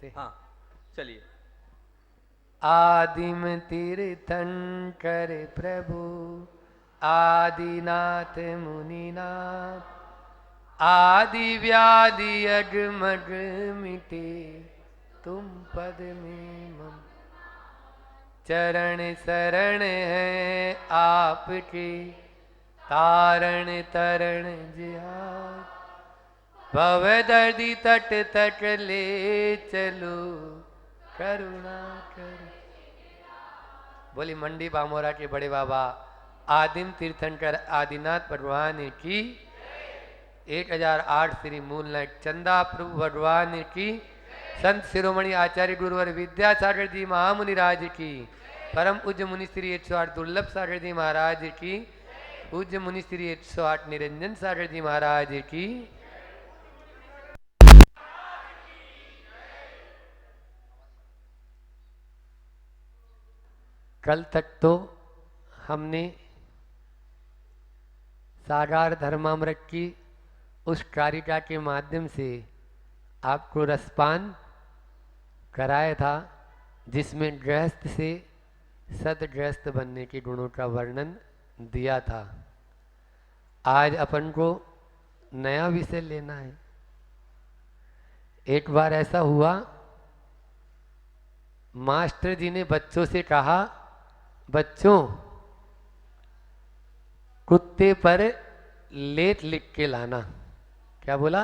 करते। हाँ चलिए। आदिम तीर्थंकर प्रभु आदिनाथ मुनिनाथ, आदि व्याधि अगमग मिटे तुम पद में मम। चरण शरण है आपके तारण तरण जिहार, भव दर्दी तट तक ले चलो करुणा कर। बोली मंडी बामोरा के बड़े बाबा आदिम तीर्थंकर आदिनाथ भगवान की, 1008 श्री मूलनायक चंदा प्रभु भगवान की, संत शिरोमणि आचार्य गुरुवर विद्यासागर जी महामुनि राज की, परम पूज्य मुनि श्री 108 दुर्लभ सागर जी महाराज की, पूज्य मुनि श्री 108 निरंजन सागर जी महाराज की। कल तक तो हमने सागार धर्मामृत की उस कारिका के माध्यम से आपको रसपान कराया था, जिसमें गृहस्थ से सदगृहस्थ बनने के गुणों का वर्णन दिया था। आज अपन को नया विषय लेना है। एक बार ऐसा हुआ, मास्टर जी ने बच्चों से कहा, बच्चों कुत्ते पर लेट लिख के लाना। क्या बोला?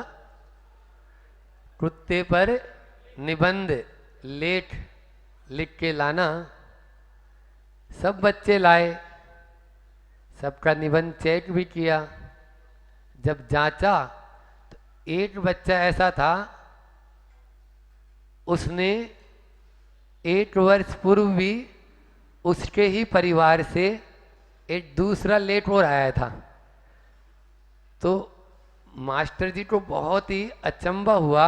कुत्ते पर निबंध लेख लिख के लाना। सब बच्चे लाए, सबका निबंध चेक भी किया। जब जांचा तो एक बच्चा ऐसा था, उसने 1 वर्ष पूर्व भी उसके ही परिवार से एक दूसरा लेख और आया था। तो मास्टर जी को बहुत ही अचंभा हुआ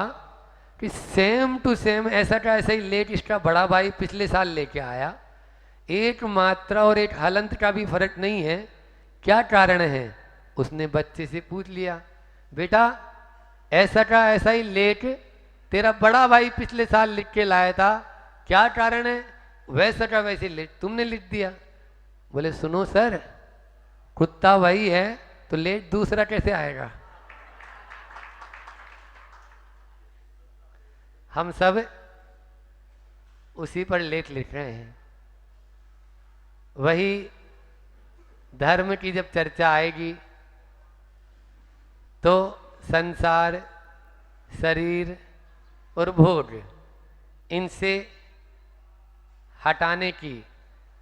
कि सेम टू सेम ऐसा का ऐसा ही लेख इसका बड़ा भाई पिछले साल लेके आया, एक मात्रा और एक हलंत का भी फर्क नहीं है, क्या कारण है? उसने बच्चे से पूछ लिया, बेटा ऐसा का ऐसा ही लेख तेरा बड़ा भाई पिछले साल लिख के लाया था, क्या कारण है? वैसा का वैसे लेख तुमने लिख दिया। बोले सुनो सर, कुत्ता वही है तो लेख दूसरा कैसे आएगा? हम सब उसी पर लेख लिख रहे हैं। वही धर्म की जब चर्चा आएगी तो संसार, शरीर और भोग, इनसे हटाने की,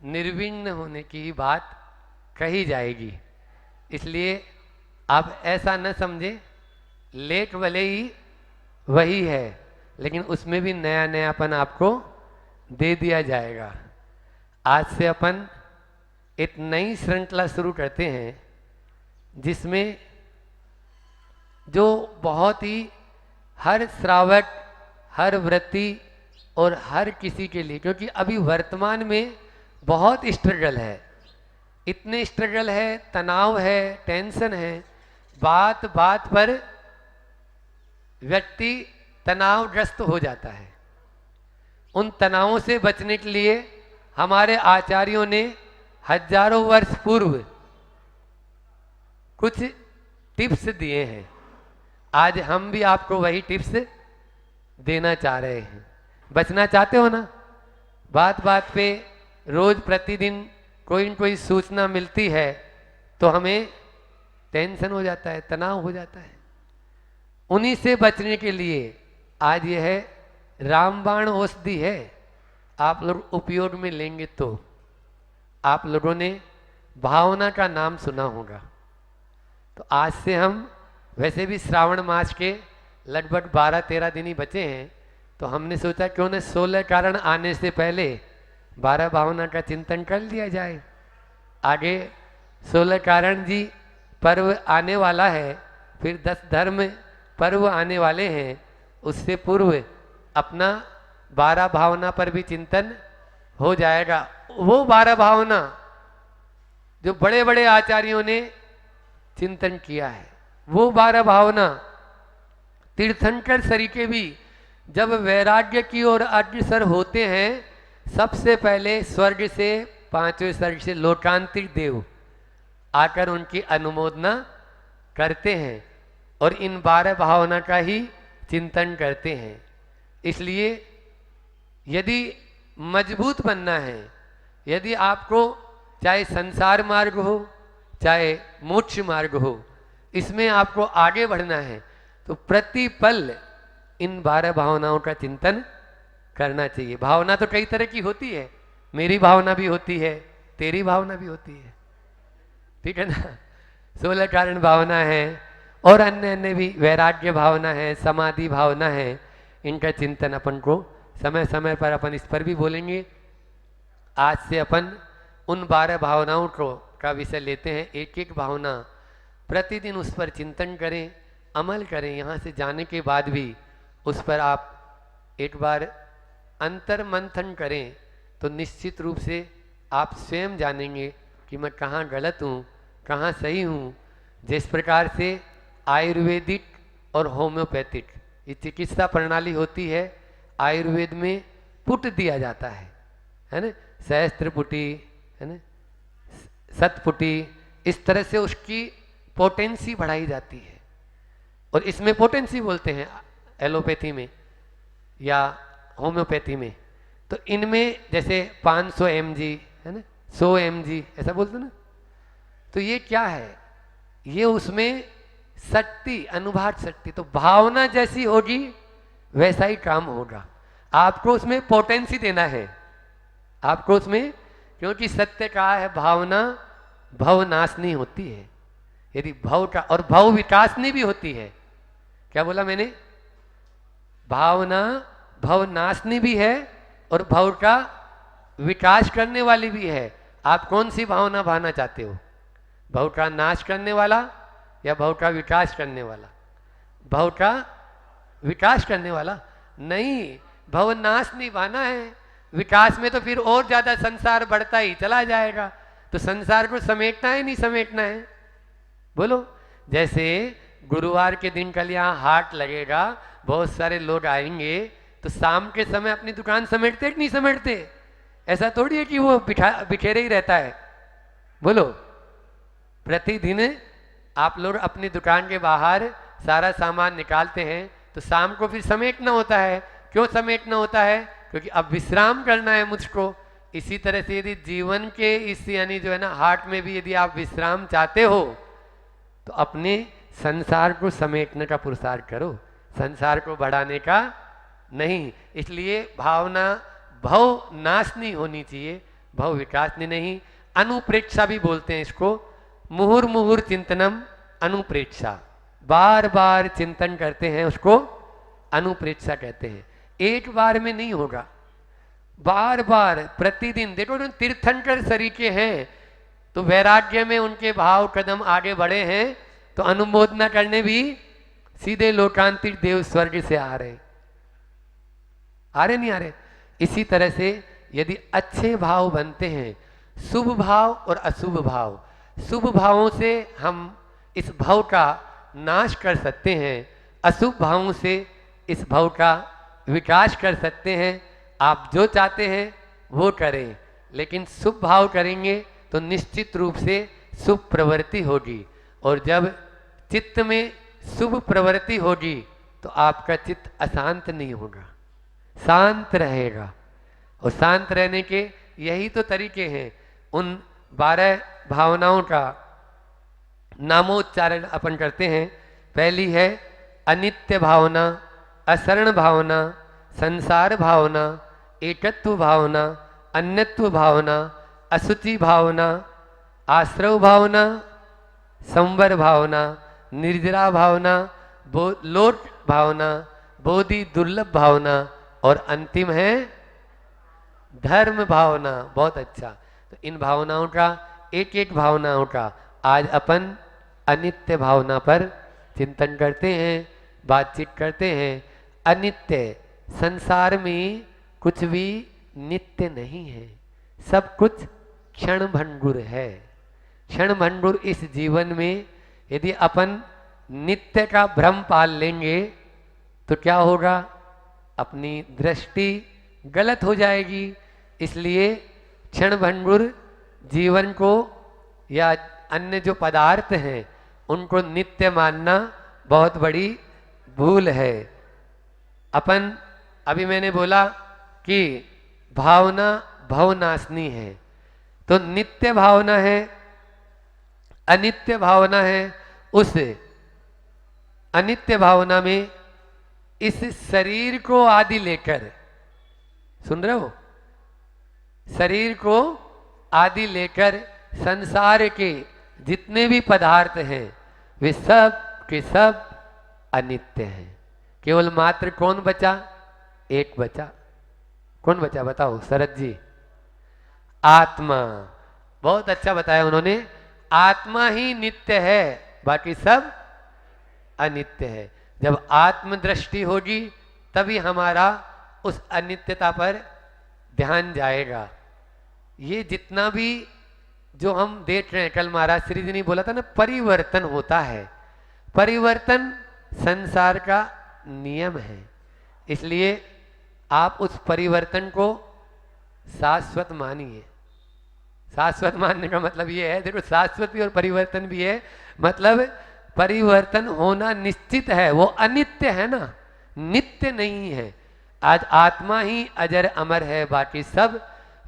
निर्विण्ण होने की ही बात कही जाएगी। इसलिए आप ऐसा न समझे, लेख भले ही वही है लेकिन उसमें भी नया नयापन आपको दे दिया जाएगा। आज से अपन एक नई श्रृंखला शुरू करते हैं, जिसमें जो बहुत ही हर श्रावक, हर व्रती और हर किसी के लिए, क्योंकि अभी वर्तमान में बहुत स्ट्रगल है, इतने स्ट्रगल है, तनाव है, टेंशन है, बात बात पर व्यक्ति तनावग्रस्त हो जाता है। उन तनावों से बचने के लिए हमारे आचार्यों ने हजारों वर्ष पूर्व कुछ टिप्स दिए हैं। आज हम भी आपको वही टिप्स देना चाह रहे हैं। बचना चाहते हो ना? बात बात पे रोज प्रतिदिन कोई न कोई सूचना मिलती है तो हमें टेंशन हो जाता है, तनाव हो जाता है। उन्हीं से बचने के लिए आज यह रामबाण औषधि है, आप लोग उपयोग में लेंगे तो। आप लोगों ने भावना का नाम सुना होगा, तो आज से हम, वैसे भी श्रावण मास के लगभग 12-13 दिन ही बचे हैं, तो हमने सोचा क्यों न 16 कारण आने से पहले 12 भावना का चिंतन कर लिया जाए। आगे 16 कारण जी पर्व आने वाला है, फिर 10 धर्म पर्व आने वाले हैं, उससे पूर्व अपना 12 भावना पर भी चिंतन हो जाएगा। वो 12 भावना जो बड़े बड़े आचार्यों ने चिंतन किया है, वो 12 भावना तीर्थंकर सरी के भी जब वैराग्य की ओर अग्रसर होते हैं, सबसे पहले स्वर्ग से, पांचवें स्वर्ग से लोकांतिक देव आकर उनकी अनुमोदना करते हैं और इन 12 भावना का ही चिंतन करते हैं। इसलिए यदि मजबूत बनना है, यदि आपको चाहे संसार मार्ग हो चाहे मोक्ष मार्ग हो, इसमें आपको आगे बढ़ना है, तो प्रतिपल इन 12 भावनाओं का चिंतन करना चाहिए। भावना तो कई तरह की होती है, मेरी भावना भी होती है, तेरी भावना भी होती है, ठीक है ना। 16 कारण भावना है और अन्य अन्य भी, वैराग्य भावना है, समाधि भावना है। इनका चिंतन अपन को समय समय पर, अपन इस पर भी बोलेंगे। आज से अपन उन 12 भावनाओं को का विषय लेते हैं। एक एक भावना प्रतिदिन उस पर चिंतन करें, अमल करें। यहाँ से जाने के बाद भी उस पर आप एक बार अंतर मंथन करें तो निश्चित रूप से आप स्वयं जानेंगे कि मैं कहाँ गलत हूँ, कहाँ सही हूँ। जिस प्रकार से आयुर्वेदिक और होम्योपैथिक ये चिकित्सा प्रणाली होती है, आयुर्वेद में पुट दिया जाता है ना, सहस्त्र पुटी, है ना, शतपुटी, इस तरह से उसकी पोटेंसी बढ़ाई जाती है। और इसमें पोटेंसी बोलते हैं एलोपैथी में या होम्योपैथी में। तो इनमें जैसे 500 mg है ना, 100 mg ऐसा बोलते ना। तो ये क्या है, ये उसमें शक्ति, अनुभाग शक्ति, तो भावना जैसी होगी वैसा ही काम होगा। आपको उसमें पोटेंसी देना है, आपको उसमें, क्योंकि सत्य कहा है भावना भवनाशनी होती है। यदि भव का, और भव विकासनी भी होती है। क्या बोला मैंने, भावना भवनाशनी भी है और भव का विकास करने वाली भी है। आप कौन सी भावना भाना चाहते हो, भव का नाश करने वाला या भव का विकास करने वाला? भव का विकास करने वाला नहीं, भव नाश नहीं भाना है। विकास में तो फिर और ज्यादा संसार बढ़ता ही चला जाएगा। तो संसार को समेटना है, नहीं समेटना है, बोलो। जैसे गुरुवार के दिन कल यहाँ हाट लगेगा, बहुत सारे लोग आएंगे, तो शाम के समय अपनी दुकान समेटते कि नहीं समेटते? ऐसा थोड़ी है कि वो बिखेरे ही रहता है, बोलो। प्रतिदिन आप लोग अपनी दुकान के बाहर सारा सामान निकालते हैं, तो शाम को फिर समेटना होता है। क्यों समेटना होता है? क्योंकि अब विश्राम करना है मुझको। इसी तरह से यदि जीवन के इस, यानी जो है ना, हाट में भी यदि आप विश्राम चाहते हो तो अपने संसार को समेटने का पुरुषार्थ करो, संसार को बढ़ाने का नहीं। इसलिए भावना भव नाशनी होनी चाहिए, भव विकासनी नहीं। अनुप्रेक्षा भी बोलते हैं इसको, मुहुर मुहुर चिंतनम अनुप्रेक्षा, बार बार चिंतन करते हैं, उसको अनुप्रेक्षा कहते हैं। एक बार में नहीं होगा, बार बार प्रतिदिन। देखो जो तीर्थंकर सरीके हैं, तो वैराग्य में उनके भाव कदम आगे बढ़े हैं, तो अनुमोदना करने भी सीधे लोकांतिक देव स्वर्ग से आ रहे नहीं आ रहे। इसी तरह से यदि अच्छे भाव बनते हैं, शुभ भाव और अशुभ भाव, शुभ भावों से हम इस भव का नाश कर सकते हैं, अशुभ भावों से इस भव का विकास कर सकते हैं। आप जो चाहते हैं वो करें, लेकिन शुभ भाव करेंगे तो निश्चित रूप से शुभ प्रवृत्ति होगी। और जब चित्त में शुभ प्रवृत्ति होगी तो आपका चित्त अशांत नहीं होगा, शांत रहेगा। और शांत रहने के यही तो तरीके हैं। उन 12 भावनाओं का नामोच्चारण अपन करते हैं। पहली है अनित्य भावना, असरण भावना, संसार भावना, एकत्व भावना, अन्यत्व भावना, असुचि भावना, आश्रव भावना, संवर भावना, निर्जरा भावना, लोट भावना, बोधि दुर्लभ भावना, और अंतिम है धर्म भावना। बहुत अच्छा। तो इन भावनाओं का, एक एक भावनाओं का आज अपन अनित्य भावना पर चिंतन करते हैं, बातचीत करते हैं। अनित्य, संसार में कुछ भी नित्य नहीं है, सब कुछ क्षण भंगुर है। क्षण भंगुर इस जीवन में यदि अपन नित्य का भ्रम पाल लेंगे तो क्या होगा? अपनी दृष्टि गलत हो जाएगी। इसलिए क्षणभंगुर जीवन को या अन्य जो पदार्थ हैं उनको नित्य मानना बहुत बड़ी भूल है। अपन अभी मैंने बोला कि भावना भवनाशनी है, तो नित्य भावना है, अनित्य भावना है। उस अनित्य भावना में इस शरीर को आदि लेकर, सुन रहे हो, शरीर को आदि लेकर संसार के जितने भी पदार्थ हैं वे सब के सब अनित्य हैं। केवल मात्र कौन बचा? एक बचा। कौन बचा बताओ शरद जी? आत्मा। बहुत अच्छा बताया उन्होंने। आत्मा ही नित्य है, बाकी सब अनित्य है। जब आत्मदृष्टि होगी तभी हमारा उस अनित्यता पर ध्यान जाएगा। ये जितना भी जो हम देख रहे हैं, कल महाराज श्री जी ने बोला था ना, परिवर्तन होता है। परिवर्तन संसार का नियम है। इसलिए आप उस परिवर्तन को शाश्वत मानिए। शाश्वत मानने का मतलब ये है, देखो शाश्वत भी और परिवर्तन भी है, मतलब परिवर्तन होना निश्चित है, वो अनित्य है ना, नित्य नहीं है। आज आत्मा ही अजर अमर है, बाकी सब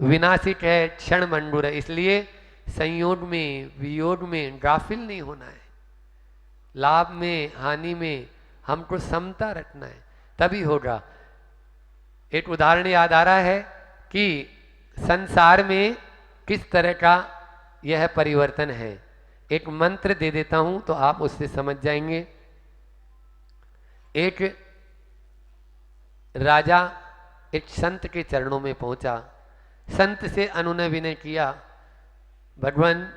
विनाशिक है, क्षण मंडूर है। इसलिए संयोग में वियोग में गाफिल नहीं होना है। लाभ में हानि में हमको समता रखना है, तभी होगा। एक उदाहरण याद आ रहा है कि संसार में किस तरह का यह परिवर्तन है। एक मंत्र दे देता हूं तो आप उससे समझ जाएंगे। एक राजा एक संत के चरणों में पहुंचा, संत से अनुनय विनय किया, भगवान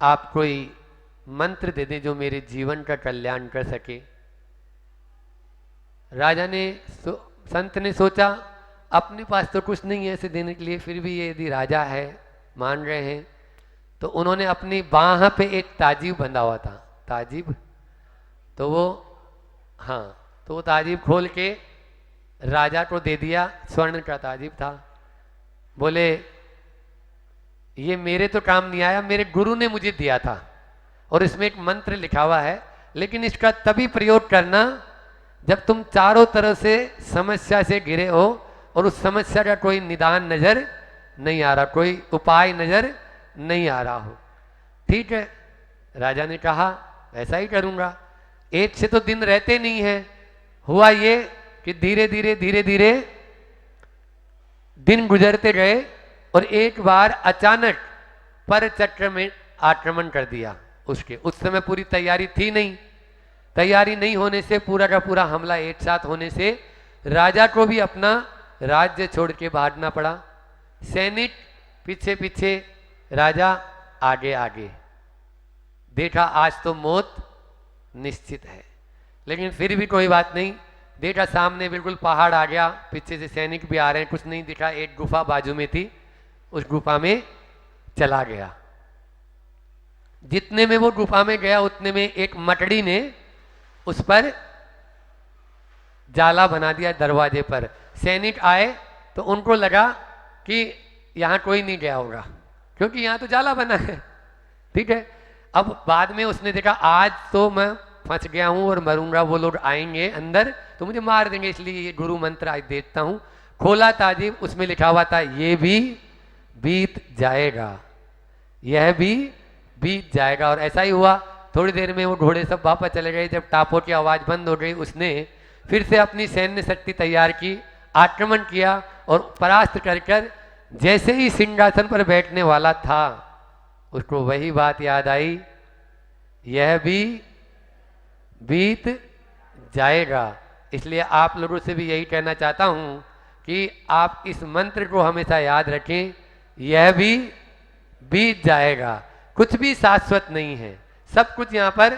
आप कोई मंत्र दे दें जो मेरे जीवन का कल्याण कर सके। राजा ने संत ने सोचा अपने पास तो कुछ नहीं है ऐसे देने के लिए, फिर भी ये यदि राजा है मान रहे हैं, तो उन्होंने अपनी बाह पे एक ताजीब बंधा हुआ था। ताजीब तो वो, हाँ, तो वो ताजीब खोल के राजा को दे दिया। स्वर्ण का ताजीब था। बोले ये मेरे तो काम नहीं आया, मेरे गुरु ने मुझे दिया था और इसमें एक मंत्र लिखा हुआ है, लेकिन इसका तभी प्रयोग करना जब तुम चारों तरफ से समस्या से घिरे हो और उस समस्या का कोई निदान नजर नहीं आ रहा, कोई उपाय नजर नहीं आ रहा हो। ठीक है, राजा ने कहा ऐसा ही करूंगा। एक से तो दिन रहते नहीं है। हुआ ये कि धीरे धीरे दिन गुजरते गए और एक बार अचानक पर चक्र में आक्रमण कर दिया उसके। उस समय पूरी तैयारी थी नहीं। तैयारी नहीं होने से पूरा का पूरा हमला एक साथ होने से राजा को भी अपना राज्य छोड़ के भागना पड़ा। सैनिक पीछे पीछे, राजा आगे आगे। देखा आज तो मौत निश्चित है, लेकिन फिर भी कोई बात नहीं। देखा सामने बिल्कुल पहाड़ आ गया, पीछे से सैनिक भी आ रहे हैं, कुछ नहीं दिखा। एक गुफा बाजू में थी, उस गुफा में चला गया। जितने में वो गुफा में गया उतने में एक मकड़ी ने उस पर जाला बना दिया दरवाजे पर। सैनिक आए तो उनको लगा कि यहाँ कोई नहीं गया होगा, क्योंकि यहाँ तो जाला बना है। ठीक है, अब बाद में उसने देखा आज तो मैं फंस गया हूँ और मरूंगा, वो लोग आएंगे अंदर तो मुझे मार देंगे, इसलिए ये गुरु मंत्र आज देखता हूँ। खोला ताजीब, उसमें लिखा हुआ था ये भी बीत जाएगा, यह भी बीत जाएगा। और ऐसा ही हुआ। थोड़ी देर में वो घोड़े सब वापस चले गए। जब टापों की आवाज बंद हो गई, उसने फिर से अपनी सैन्य शक्ति तैयार की, आक्रमण किया और परास्त कर जैसे ही सिंहासन पर बैठने वाला था उसको वही बात याद आई, यह भी बीत जाएगा। इसलिए आप लोगों से भी यही कहना चाहता हूं कि आप इस मंत्र को हमेशा याद रखें, यह भी बीत जाएगा। कुछ भी शाश्वत नहीं है, सब कुछ यहाँ पर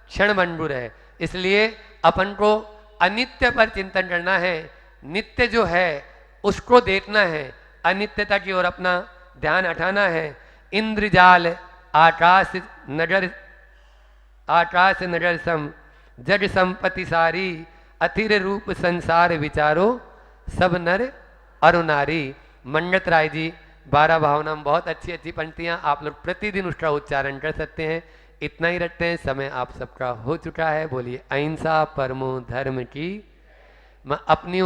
क्षणभंगुर है। इसलिए अपन को अनित्य पर चिंतन करना है, नित्य जो है उसको देखना है, अनित्यता की ओर अपना ध्यान हटाना है। इंद्रजाल आकाश नगर सम जग संपत्ति सारी, अथिर रूप संसार विचारो सब नर और नारी। मंडत राय जी 12 भावना में बहुत अच्छी अच्छी पंक्तियां आप लोग प्रतिदिन उसका उच्चारण कर सकते हैं। इतना ही रखते हैं, समय आप सबका हो चुका है। बोलिए अहिंसा परमो धर्म की। मैं अपनी